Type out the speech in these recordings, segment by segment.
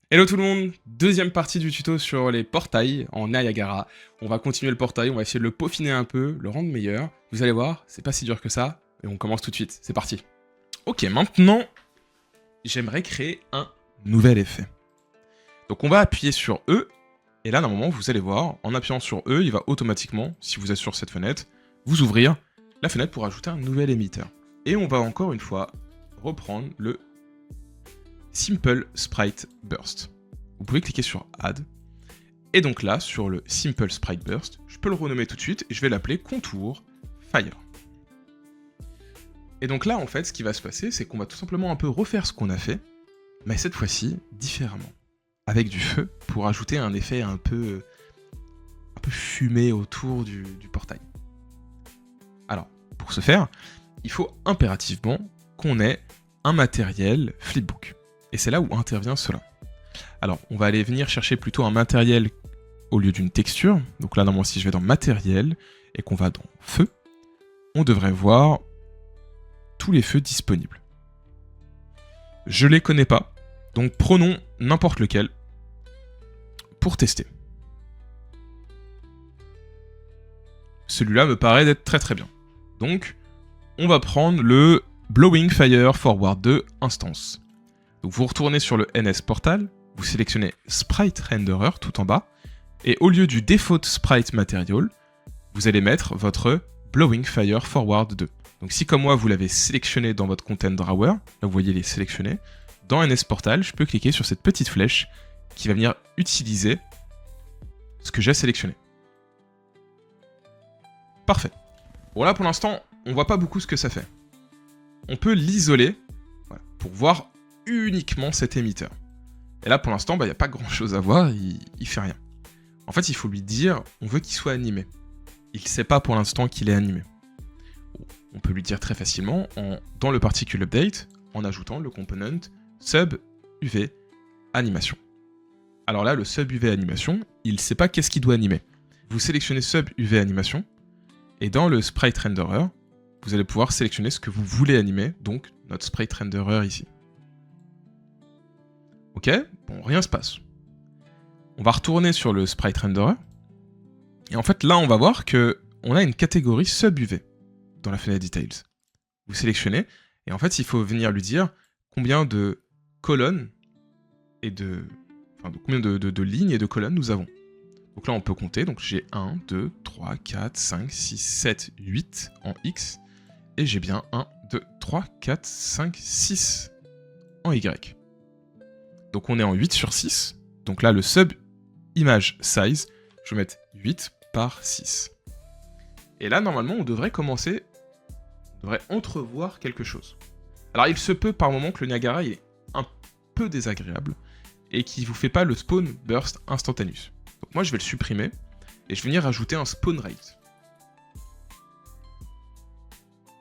Hello tout le monde, deuxième partie du tuto sur les portails en Niagara. On va continuer le portail, on va essayer de le peaufiner un peu, le rendre meilleur. Vous allez voir, c'est pas si dur que ça, et on commence tout de suite, c'est parti. Ok, maintenant, j'aimerais créer un nouvel effet. Donc on va appuyer sur E, et là normalement vous allez voir, en appuyant sur E, il va automatiquement, si vous êtes sur cette fenêtre, vous ouvrir la fenêtre pour ajouter un nouvel émetteur. Et on va encore une fois reprendre le Simple Sprite Burst. Vous pouvez cliquer sur Add. Et donc là, sur le Simple Sprite Burst, je peux le renommer tout de suite et je vais l'appeler Contour Fire. Et donc là, en fait, ce qui va se passer, c'est qu'on va tout simplement un peu refaire ce qu'on a fait, mais cette fois-ci, différemment. Avec du feu, pour ajouter un effet un peu fumé autour du portail. Alors, pour ce faire, il faut impérativement qu'on ait un matériel flipbook. Et c'est là où intervient cela. Alors, on va aller venir chercher plutôt un matériel au lieu d'une texture. Donc là, normalement, si je vais dans matériel et qu'on va dans feu, on devrait voir tous les feux disponibles. Je les connais pas, donc prenons n'importe lequel pour tester. Celui-là me paraît d'être très très bien. Donc, on va prendre le Blowing Fire Forward 2 Instance. Donc vous retournez sur le NS Portal, vous sélectionnez Sprite Renderer tout en bas, et au lieu du Default Sprite Material, vous allez mettre votre Blowing Fire Forward 2. Donc si comme moi vous l'avez sélectionné dans votre Content Drawer, là vous voyez les sélectionnés, dans NS Portal, je peux cliquer sur cette petite flèche qui va venir utiliser ce que j'ai sélectionné. Parfait. Bon là pour l'instant, on voit pas beaucoup ce que ça fait. On peut l'isoler pour voir uniquement cet émetteur. Et là, pour l'instant, il n'y a pas grand-chose à voir, il fait rien. En fait, il faut lui dire, on veut qu'il soit animé. Il ne sait pas pour l'instant qu'il est animé. On peut lui dire très facilement, dans le particle update, en ajoutant le component sub UV animation. Alors là, le sub UV animation, il ne sait pas qu'est-ce qu'il doit animer. Vous sélectionnez sub UV animation, et dans le sprite renderer, vous allez pouvoir sélectionner ce que vous voulez animer, donc notre sprite renderer ici. Ok, bon, rien se passe. On va retourner sur le Sprite Renderer. Et en fait, là, on va voir qu'on a une catégorie sub-UV dans la fenêtre Details. Vous sélectionnez, et en fait, il faut venir lui dire combien de colonnes et combien de lignes et de colonnes nous avons. Donc là, on peut compter. Donc j'ai 1, 2, 3, 4, 5, 6, 7, 8 en X. Et j'ai bien 1, 2, 3, 4, 5, 6 en Y. Donc on est en 8 sur 6. Donc là, le sub image size, je vais mettre 8 par 6. Et là, normalement, on devrait entrevoir quelque chose. Alors, il se peut par moment que le Niagara il est un peu désagréable et qu'il ne vous fait pas le spawn burst instantaneous. Donc moi, je vais le supprimer et je vais venir rajouter un spawn rate.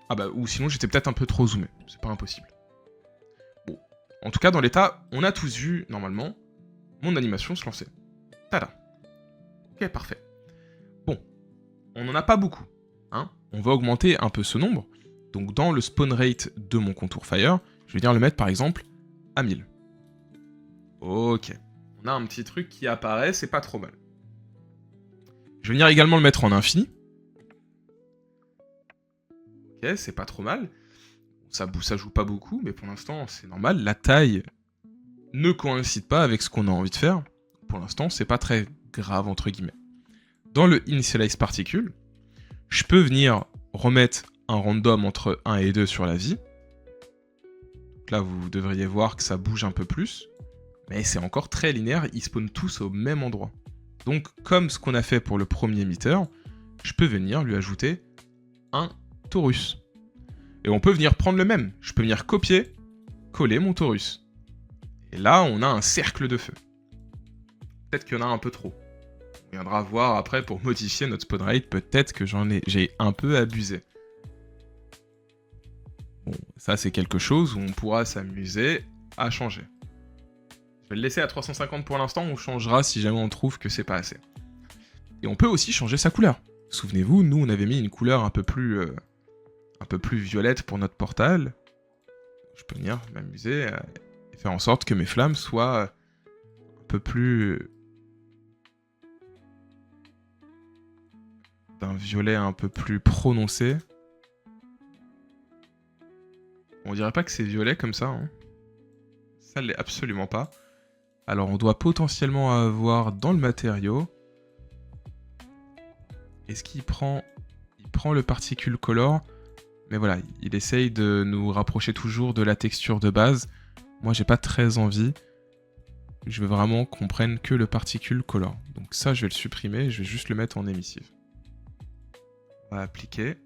Ah bah, ou sinon, j'étais peut-être un peu trop zoomé. C'est pas impossible. Bon. En tout cas, dans l'état, on a tous vu, normalement, mon animation se lancer. Tada. Ok, parfait. Bon, on n'en a pas beaucoup. Hein, on va augmenter un peu ce nombre. Donc dans le spawn rate de mon contour fire, je vais venir le mettre par exemple à 1000. Ok. On a un petit truc qui apparaît, c'est pas trop mal. Je vais venir également le mettre en infini. Ok, c'est pas trop mal. Ça joue pas beaucoup, mais pour l'instant, c'est normal. La taille ne coïncide pas avec ce qu'on a envie de faire. Pour l'instant, c'est pas très grave, entre guillemets. Dans le Initialize Particle, je peux venir remettre un random entre 1 et 2 sur la vie. Donc là, vous devriez voir que ça bouge un peu plus. Mais c'est encore très linéaire, ils spawnent tous au même endroit. Donc, comme ce qu'on a fait pour le premier émetteur, je peux venir lui ajouter un torus. Et on peut venir prendre le même. Je peux venir copier, coller mon torus. Et là, on a un cercle de feu. Peut-être qu'il y en a un peu trop. On viendra voir après pour modifier notre spawn rate. Peut-être que j'ai un peu abusé. Bon, ça c'est quelque chose où on pourra s'amuser à changer. Je vais le laisser à 350 pour l'instant, on changera si jamais on trouve que c'est pas assez. Et on peut aussi changer sa couleur. Souvenez-vous, nous on avait mis une couleur un peu plus violette pour notre portal. Je peux venir m'amuser et faire en sorte que mes flammes soient peu plus... d'un violet un peu plus prononcé. On dirait pas que c'est violet comme ça, hein. Ça l'est absolument pas. Alors on doit potentiellement avoir dans le matériau... Est-ce qu'il prend... Il prend le particule color, mais voilà, il essaye de nous rapprocher toujours de la texture de base. Moi j'ai pas très envie. Je veux vraiment qu'on prenne que le particule color. Donc ça je vais le supprimer, je vais juste le mettre en émissive. On va appliquer.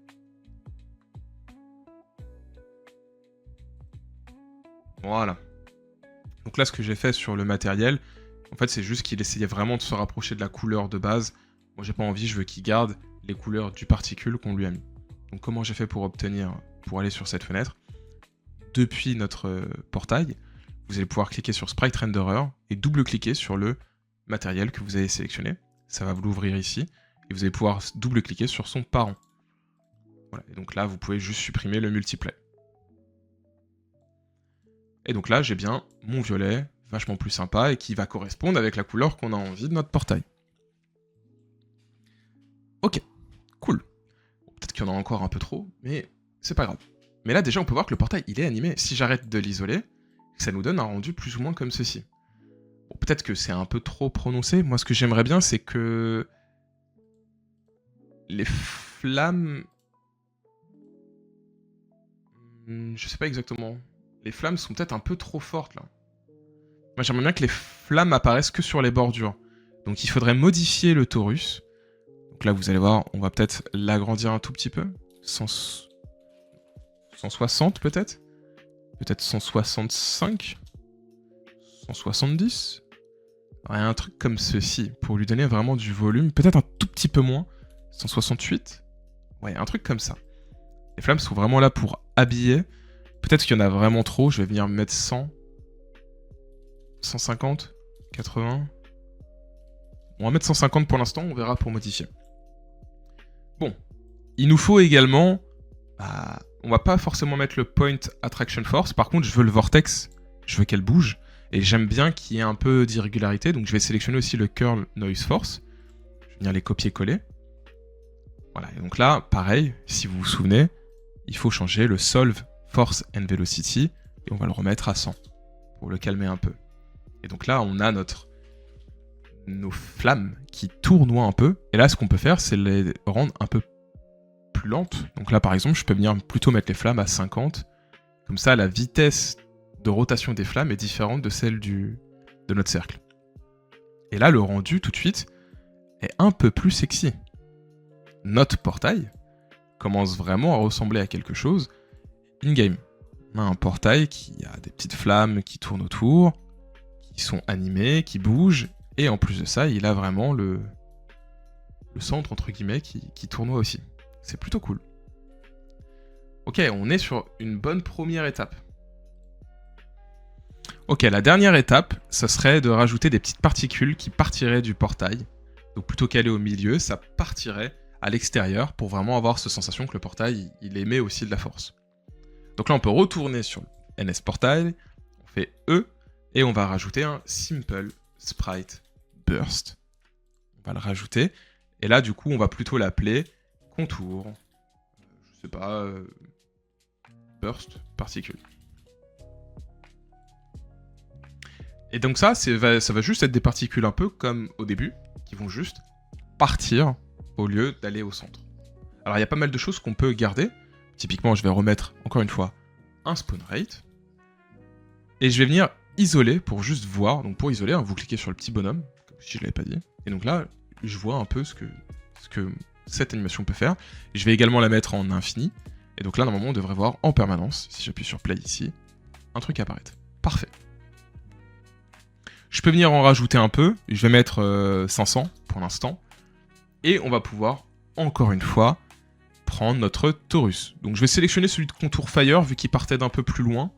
Voilà. Donc là, ce que j'ai fait sur le matériel, en fait, c'est juste qu'il essayait vraiment de se rapprocher de la couleur de base. Moi, j'ai pas envie, je veux qu'il garde les couleurs du particule qu'on lui a mis. Donc comment j'ai fait pour aller sur cette fenêtre? Depuis notre portail, vous allez pouvoir cliquer sur Sprite Renderer et double-cliquer sur le matériel que vous avez sélectionné. Ça va vous l'ouvrir ici. Et vous allez pouvoir double-cliquer sur son parent. Voilà. Et donc là, vous pouvez juste supprimer le multiplay. Et donc là, j'ai bien mon violet, vachement plus sympa, et qui va correspondre avec la couleur qu'on a envie de notre portail. Ok, cool. Peut-être qu'il y en a encore un peu trop, mais c'est pas grave. Mais là, déjà, on peut voir que le portail, il est animé. Si j'arrête de l'isoler, ça nous donne un rendu plus ou moins comme ceci. Bon, peut-être que c'est un peu trop prononcé. Moi, ce que j'aimerais bien, c'est que... les flammes... Je sais pas exactement. Les flammes sont peut-être un peu trop fortes, là. Moi, j'aimerais bien que les flammes apparaissent que sur les bordures. Donc, il faudrait modifier le torus. Donc là, vous allez voir, on va peut-être l'agrandir un tout petit peu. 160, peut-être. Peut-être 165. 170. Ouais, un truc comme ceci, pour lui donner vraiment du volume. Peut-être un tout petit peu moins. 168. Ouais, un truc comme ça. Les flammes sont vraiment là pour habiller. Peut-être qu'il y en a vraiment trop, je vais venir mettre 100. 150. 80. On va mettre 150 pour l'instant, on verra pour modifier. Bon. Il nous faut également... on va pas forcément mettre le Point Attraction Force, par contre je veux le Vortex, je veux qu'elle bouge, et j'aime bien qu'il y ait un peu d'irrégularité, donc je vais sélectionner aussi le Curl Noise Force. Je vais venir les copier-coller. Voilà, et donc là, pareil, si vous vous souvenez, il faut changer le Solve Force and Velocity, et on va le remettre à 100, pour le calmer un peu. Et donc là, on a nos flammes qui tournoient un peu, et là, ce qu'on peut faire, c'est les rendre un peu plus lentes. Donc là, par exemple, je peux venir plutôt mettre les flammes à 50, comme ça, la vitesse de rotation des flammes est différente de celle de notre cercle. Et là, le rendu, tout de suite, est un peu plus sexy. Notre portail commence vraiment à ressembler à quelque chose in-game. On a un portail qui a des petites flammes qui tournent autour, qui sont animées, qui bougent, et en plus de ça, il a vraiment le centre, entre guillemets, qui tournoie aussi. C'est plutôt cool. Ok, on est sur une bonne première étape. Ok, la dernière étape, ce serait de rajouter des petites particules qui partiraient du portail. Donc plutôt qu'aller au milieu, ça partirait à l'extérieur pour vraiment avoir cette sensation que le portail, il émet aussi de la force. Donc là, on peut retourner sur le NS Portail, on fait E, et on va rajouter un Simple Sprite Burst. On va le rajouter, et là, du coup, on va plutôt l'appeler Contour, je sais pas, Burst Particule. Et donc ça va juste être des particules un peu comme au début, qui vont juste partir au lieu d'aller au centre. Alors il y a pas mal de choses qu'on peut garder. Typiquement, je vais remettre, encore une fois, un spawn rate. Et je vais venir isoler pour juste voir. Donc pour isoler, vous cliquez sur le petit bonhomme, comme si je ne l'avais pas dit. Et donc là, je vois un peu ce que cette animation peut faire. Et je vais également la mettre en infini. Et donc là, normalement, on devrait voir en permanence, si j'appuie sur play ici, un truc apparaître. Parfait. Je peux venir en rajouter un peu. Je vais mettre 500 pour l'instant. Et on va pouvoir, encore une fois, prendre notre torus. Donc je vais sélectionner celui de Contour Fire, vu qu'il partait d'un peu plus loin.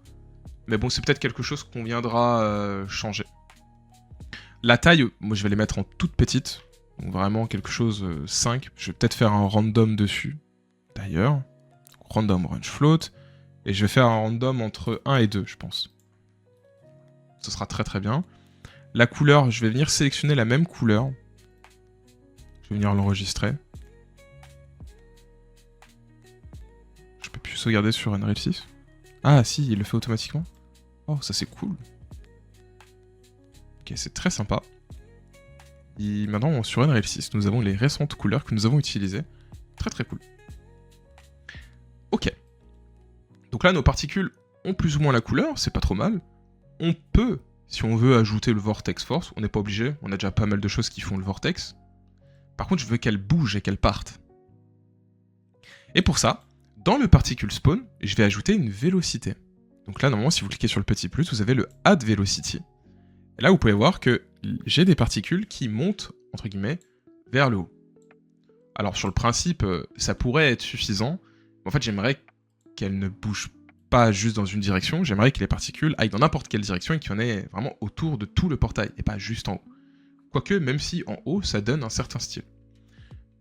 Mais bon, c'est peut-être quelque chose qu'on viendra changer. La taille, moi je vais les mettre en toute petite. Donc vraiment quelque chose 5. Je vais peut-être faire un random dessus, d'ailleurs. Random range float. Et je vais faire un random entre 1 et 2, je pense. Ce sera très très bien. La couleur, je vais venir sélectionner la même couleur. Je vais venir l'enregistrer. Je peux plus sauvegarder sur Unreal 6. Ah si, il le fait automatiquement. Oh, ça c'est cool. Ok, c'est très sympa. Et maintenant, sur Unreal 6, nous avons les récentes couleurs que nous avons utilisées. Très très cool. Ok. Donc là, nos particules ont plus ou moins la couleur, c'est pas trop mal. On peut, si on veut ajouter le Vortex Force, on n'est pas obligé, on a déjà pas mal de choses qui font le Vortex. Par contre, je veux qu'elles bougent et qu'elles partent. Et pour ça, dans le Particle Spawn, je vais ajouter une vélocité. Donc là, normalement, si vous cliquez sur le petit plus, vous avez le Add Velocity. Et là, vous pouvez voir que j'ai des particules qui montent, entre guillemets, vers le haut. Alors, sur le principe, ça pourrait être suffisant. Mais en fait, j'aimerais qu'elles ne bougent pas juste dans une direction. J'aimerais que les particules aillent dans n'importe quelle direction et qu'il y en ait vraiment autour de tout le portail, et pas juste en haut. Quoique, même si en haut, ça donne un certain style.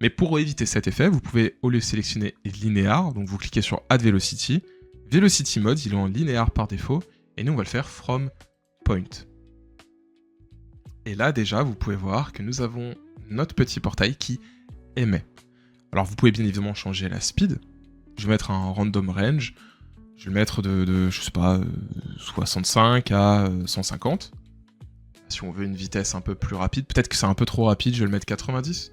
Mais pour éviter cet effet, vous pouvez, au lieu de sélectionner linéaire, donc vous cliquez sur Add Velocity, Velocity Mode, il est en linéaire par défaut, et nous on va le faire From Point. Et là déjà, vous pouvez voir que nous avons notre petit portail qui émet. Alors vous pouvez bien évidemment changer la speed, je vais mettre un random range, je vais le mettre de je sais pas, 65 à 150. Si on veut une vitesse un peu plus rapide, peut-être que c'est un peu trop rapide, je vais le mettre 90.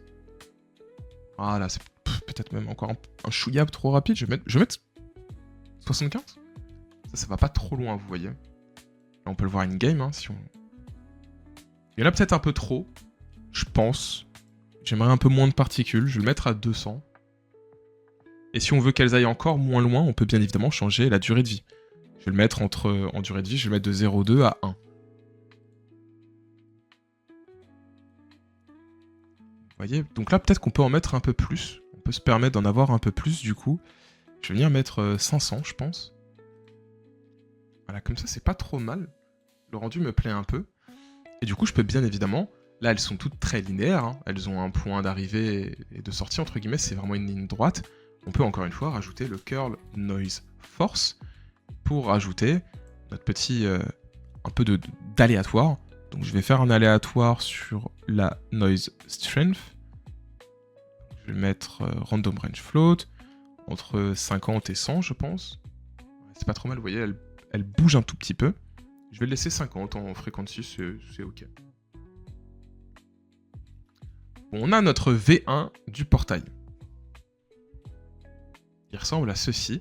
Voilà, c'est peut-être même encore un chouïab trop rapide, je vais mettre 75. Ça va pas trop loin, vous voyez. Là, on peut le voir in-game, hein, si on... Il y en a peut-être un peu trop, je pense. J'aimerais un peu moins de particules, je vais le mettre à 200. Et si on veut qu'elles aillent encore moins loin, on peut bien évidemment changer la durée de vie. Je vais le mettre en durée de vie, je vais le mettre de 0,2 à 1. Vous voyez, donc là peut-être qu'on peut en mettre un peu plus. On peut se permettre d'en avoir un peu plus du coup. Je vais venir mettre 500 je pense. Voilà, comme ça c'est pas trop mal. Le rendu me plaît un peu. Et du coup je peux bien évidemment... Là elles sont toutes très linéaires, hein. Elles ont un point d'arrivée et de sortie entre guillemets, c'est vraiment une ligne droite. On peut encore une fois rajouter le Curl Noise Force pour rajouter notre petit... un peu d'aléatoire. Donc je vais faire un aléatoire sur la Noise Strength. Je vais mettre Random Range Float, entre 50 et 100 je pense. C'est pas trop mal, vous voyez, elle bouge un tout petit peu. Je vais le laisser 50 en frequency, c'est ok. Bon, on a notre V1 du portail. Il ressemble à ceci.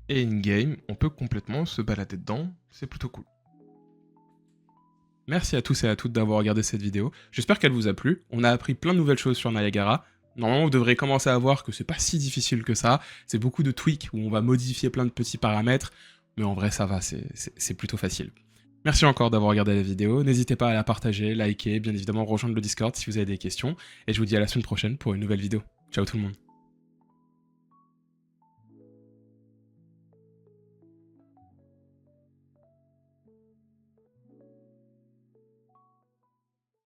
Et in-game, on peut complètement se balader dedans, c'est plutôt cool. Merci à tous et à toutes d'avoir regardé cette vidéo, j'espère qu'elle vous a plu, on a appris plein de nouvelles choses sur Niagara. Normalement vous devrez commencer à voir que c'est pas si difficile que ça, c'est beaucoup de tweaks où on va modifier plein de petits paramètres, mais en vrai ça va, c'est plutôt facile. Merci encore d'avoir regardé la vidéo, n'hésitez pas à la partager, liker, bien évidemment rejoindre le Discord si vous avez des questions, et je vous dis à la semaine prochaine pour une nouvelle vidéo. Ciao tout le monde.